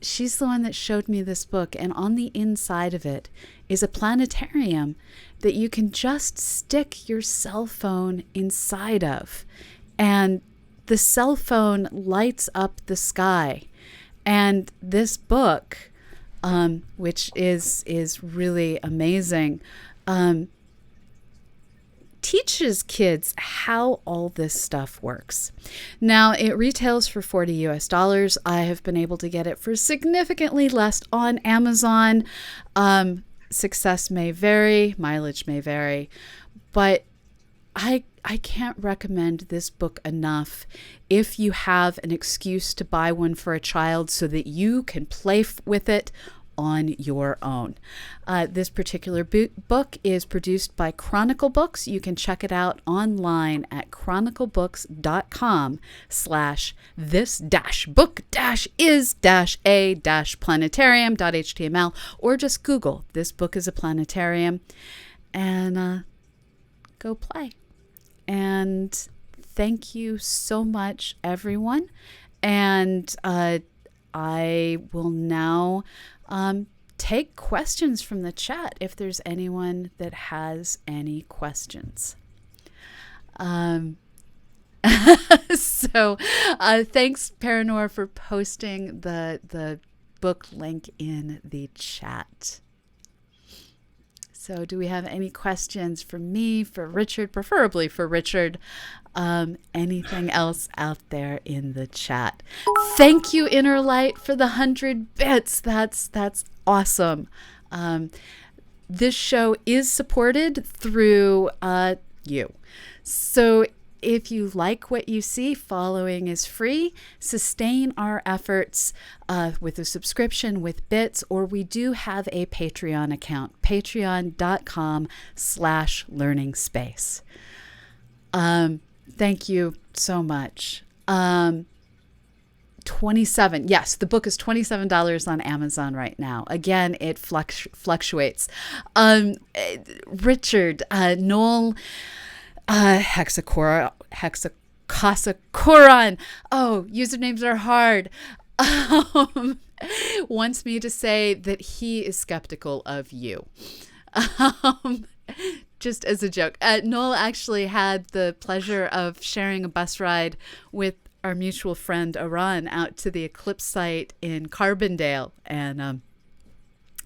she's the one that showed me this book. And on the inside of it is a planetarium that you can just stick your cell phone inside of. And the cell phone lights up the sky. And this book, which is really amazing, teaches kids how all this stuff works. Now, it retails for $40 US. I have been able to get it for significantly less on Amazon. Success may vary, mileage may vary, but I can't recommend this book enough if you have an excuse to buy one for a child so that you can play with it on your own. This particular book is produced by Chronicle Books. You can check it out online at chroniclebooks.com/this-book-is-a-planetarium.html, or just Google "This Book is a Planetarium" and go play. And thank you so much, everyone. And I will now take questions from the chat if there's anyone that has any questions. So thanks, Paranor, for posting the book link in the chat. So do we have any questions for me, for Richard, preferably for Richard? Anything else out there in the chat? Thank you, Inner Light, for the 100 bits. That's awesome. This show is supported through you. So if you like what you see, following is free. Sustain our efforts with a subscription with bits, or we do have a Patreon account, patreon.com/learningspace. Thank you so much. 27. Yes, the book is $27 on Amazon right now. Again, it fluctuates. Richard, Noel, hexacosacoron. Oh, usernames are hard. Wants me to say that he is skeptical of you. Just as a joke. Noel actually had the pleasure of sharing a bus ride with our mutual friend Aran out to the eclipse site in Carbondale. And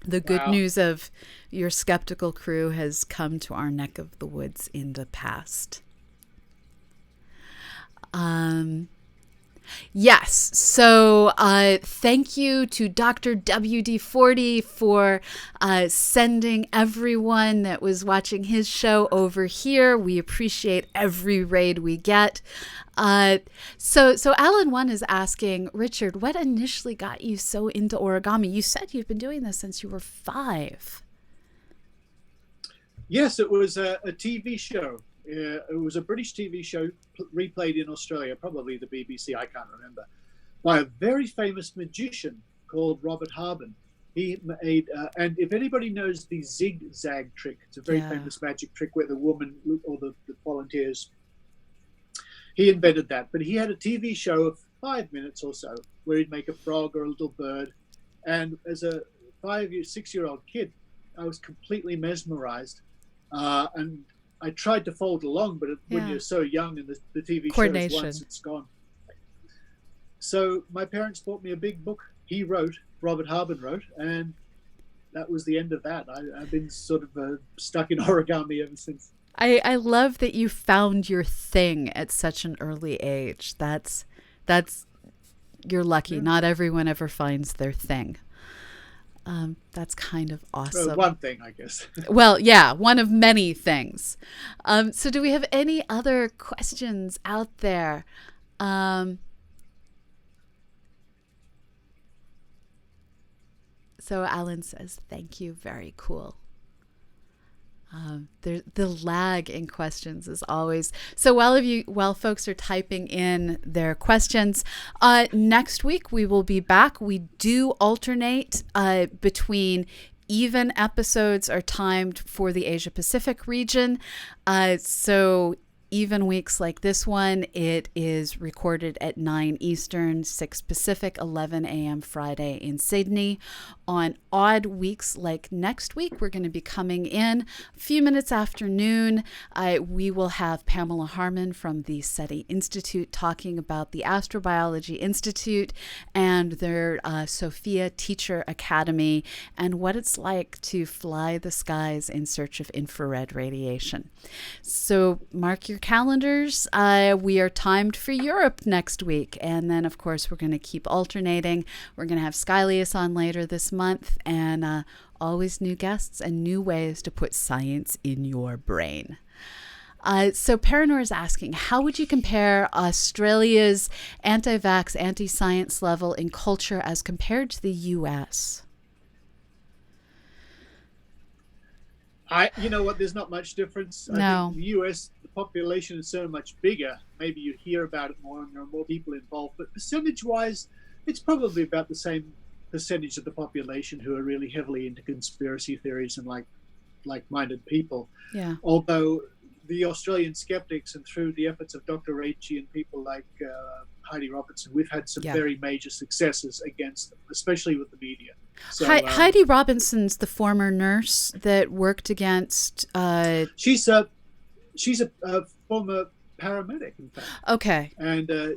the good news of your skeptical crew has come to our neck of the woods in the past. Yes. So thank you to Dr. WD40 for sending everyone that was watching his show over here. We appreciate every raid we get. So Alan 1 is asking, Richard, what initially got you so into origami? You said you've been doing this since you were 5. Yes, it was a TV show. It was a British TV show replayed in Australia, probably the BBC, I can't remember, by a very famous magician called Robert Harbin. He made, and if anybody knows the zigzag trick, it's a very famous magic trick where the woman or the volunteers, he invented that. But he had a TV show of 5 minutes or so where he'd make a frog or a little bird. And as a 6-year-old kid, I was completely mesmerized. And I tried to fold along, but when you're so young and the TV shows once, it's gone. So my parents bought me a big book he wrote, Robert Harbin wrote, and that was the end of that. I've been sort of stuck in origami ever since. I love that you found your thing at such an early age. That's you're lucky. Yeah. Not everyone ever finds their thing. That's kind of awesome. One thing, I guess. Well, yeah, one of many things. So do we have any other questions out there? So Alan says, thank you. Very cool. The lag in questions is always so. While folks are typing in their questions, next week we will be back. We do alternate between even episodes are timed for the Asia Pacific region. So even weeks like this one, it is recorded at 9 Eastern, 6 Pacific, 11 a.m. Friday in Sydney. On odd weeks like next week, we're going to be coming in a few minutes after noon. We will have Pamela Harmon from the SETI Institute talking about the Astrobiology Institute and their Sophia Teacher Academy and what it's like to fly the skies in search of infrared radiation. So mark your calendars. We are timed for Europe next week. And then, of course, we're going to keep alternating. We're going to have Skylius on later this month, and always new guests and new ways to put science in your brain. So Paranor is asking, how would you compare Australia's anti-vax, anti-science level in culture as compared to the U.S.? You know what? There's not much difference. No. I think the U.S., the population is so much bigger. Maybe you hear about it more and there are more people involved. But percentage-wise, it's probably about the same percentage of the population who are really heavily into conspiracy theories and like-minded people. Yeah. Although the Australian skeptics, and through the efforts of Dr. Raichi and people like Heidi Robertson, we've had some very major successes against them, especially with the media. So, Heidi Robinson's the former nurse that worked against. She's a former paramedic, in fact. Okay. And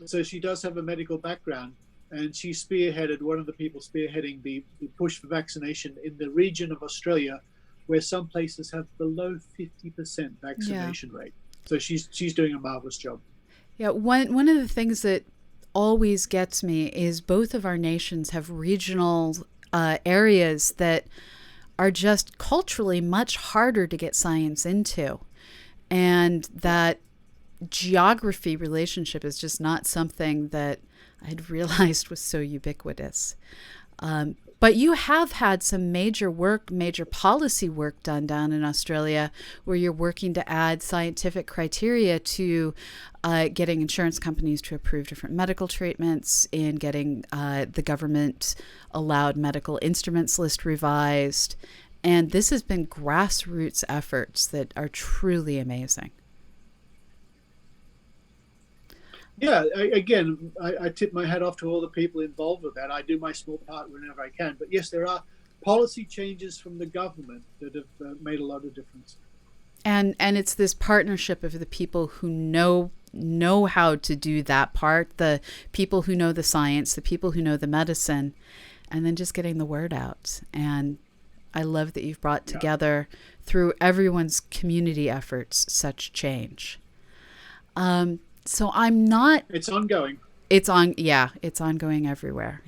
so she does have a medical background, and she spearheaded, one of the people spearheading the push for vaccination in the region of Australia where some places have below 50% vaccination rate. So she's doing a marvelous job. Yeah, one of the things that always gets me is both of our nations have regional areas that are just culturally much harder to get science into. And that geography relationship is just not something that I'd realized was so ubiquitous. But you have had some major policy work done down in Australia where you're working to add scientific criteria to getting insurance companies to approve different medical treatments, in getting the government allowed medical instruments list revised. And this has been grassroots efforts that are truly amazing. Yeah, again, I tip my hat off to all the people involved with that. I do my small part whenever I can. But yes, there are policy changes from the government that have made a lot of difference. And it's this partnership of the people who know how to do that part, the people who know the science, the people who know the medicine, and then just getting the word out. And I love that you've brought together, through everyone's community efforts, such change. So I'm not... It's ongoing. It's ongoing everywhere.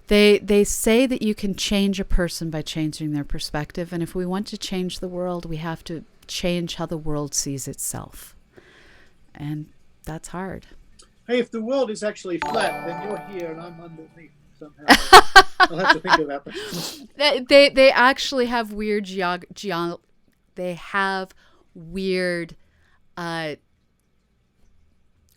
They say that you can change a person by changing their perspective. And if we want to change the world, we have to change how the world sees itself. And that's hard. Hey, if the world is actually flat, then you're here and I'm underneath somehow. I'll have to think of that. They actually have weird they have weird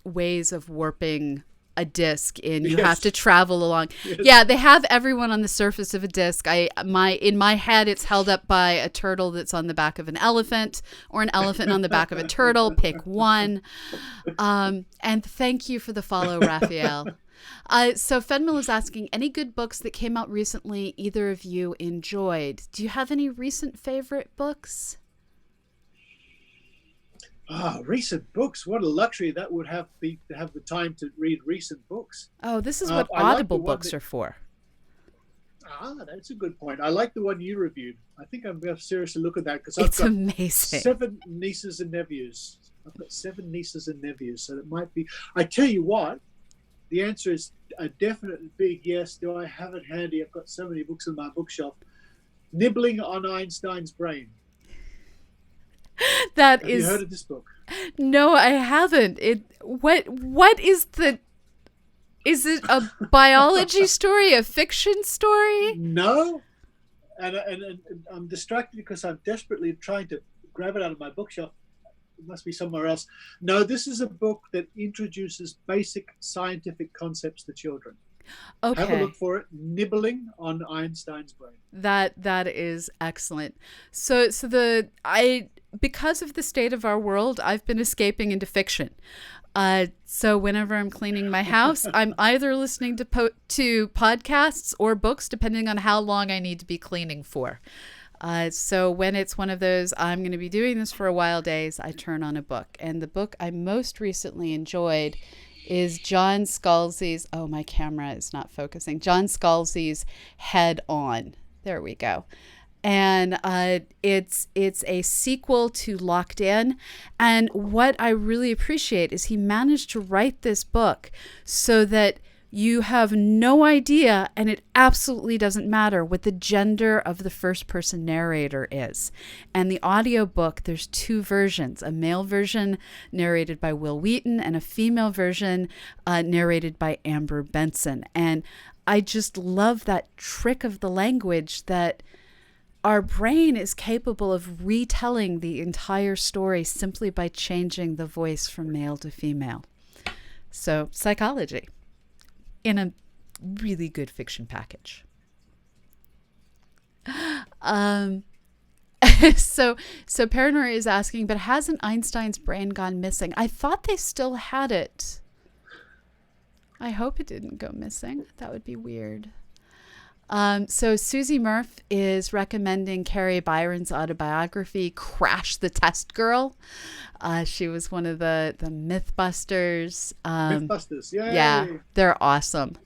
ways of warping a disc in. You have to travel along. Yes. Yeah, they have everyone on the surface of a disc. In my head, it's held up by a turtle that's on the back of an elephant, or an elephant on the back of a turtle. Pick one. And thank you for the follow, Raphael. So Fenmil is asking, any good books that came out recently either of you enjoyed? Do you have any recent favorite books? Recent books. What a luxury that would have to have the time to read recent books. Oh, this is what Audible books are for. That's a good point. I like the one you reviewed. I think I'm going to seriously look at that, because It's amazing. 7 nieces and nephews. I've got 7 nieces and nephews, so it might be. I tell you what, the answer is a definite big yes. Do I have it handy? I've got so many books in my bookshelf. Nibbling on Einstein's Brain. Have you heard of this book? No, I haven't. What is the... Is it a biology story, a fiction story? No. And I'm distracted because I'm desperately trying to grab it out of my bookshelf. It must be somewhere else. No, this is a book that introduces basic scientific concepts to children. Have a Okay. look for it. Nibbling on Einstein's Brain. That is excellent. Because of the state of our world, I've been escaping into fiction. So whenever I'm cleaning my house, I'm either listening to podcasts or books, depending on how long I need to be cleaning for. So when it's one of those, I'm going to be doing this for a while days, I turn on a book. And the book I most recently enjoyed is John Scalzi's, oh, my camera is not focusing, John Scalzi's Head On. There we go. And it's a sequel to Locked In. And what I really appreciate is he managed to write this book so that you have no idea, and it absolutely doesn't matter what the gender of the first person narrator is. And the audiobook, there's two versions, a male version narrated by Will Wheaton and a female version narrated by Amber Benson. And I just love that trick of the language that our brain is capable of retelling the entire story simply by changing the voice from male to female. So, psychology in a really good fiction package. So Paranor is asking, but hasn't Einstein's brain gone missing? I thought they still had it. I hope it didn't go missing. That would be weird. So Susie Murph is recommending Carrie Byron's autobiography, Crash the Test Girl. She was one of the Mythbusters. Mythbusters, yay! Yeah, they're awesome.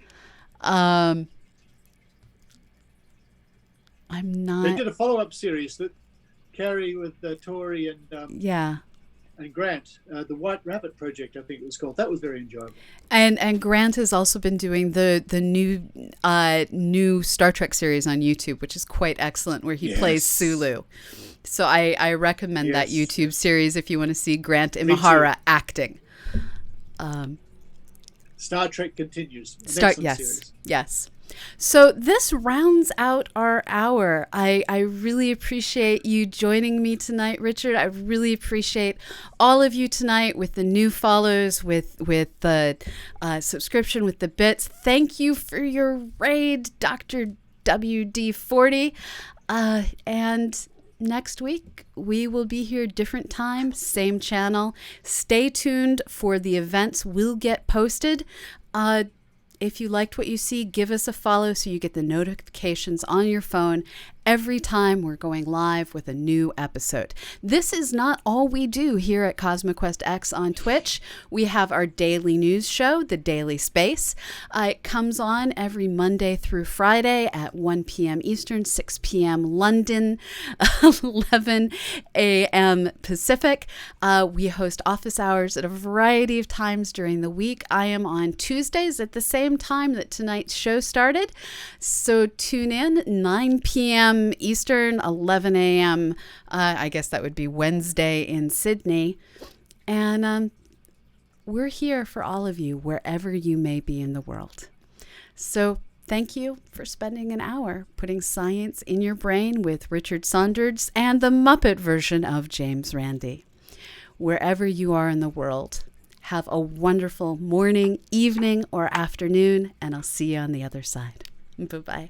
I'm not... They did a follow-up series that Carrie with Tori and Grant, the White Rabbit Project, I think it was called. That was very enjoyable. And Grant has also been doing the new Star Trek series on YouTube, which is quite excellent, where he plays Sulu. So I recommend that YouTube series if you want to see Grant Imahara acting. Star Trek continues. Yes. So this rounds out our hour. I really appreciate you joining me tonight, Richard. I really appreciate all of you tonight with the new follows, with the subscription, with the bits. Thank you for your raid, Dr. WD40. And next week, we will be here different time, same channel. Stay tuned for the events will get posted. If you liked what you see, give us a follow so you get the notifications on your phone every time we're going live with a new episode. This is not all we do here at CosmoQuest X on Twitch. We have our daily news show, The Daily Space. It comes on every Monday through Friday at 1 p.m. Eastern, 6 p.m. London, 11 a.m. Pacific. We host office hours at a variety of times during the week. I am on Tuesdays at the same time that tonight's show started. So tune in, 9 p.m. Eastern, 11 a.m. I guess that would be Wednesday in Sydney. And we're here for all of you, wherever you may be in the world. So thank you for spending an hour putting science in your brain with Richard Saunders and the Muppet version of James Randi. Wherever you are in the world, have a wonderful morning, evening, or afternoon, and I'll see you on the other side. Bye-bye.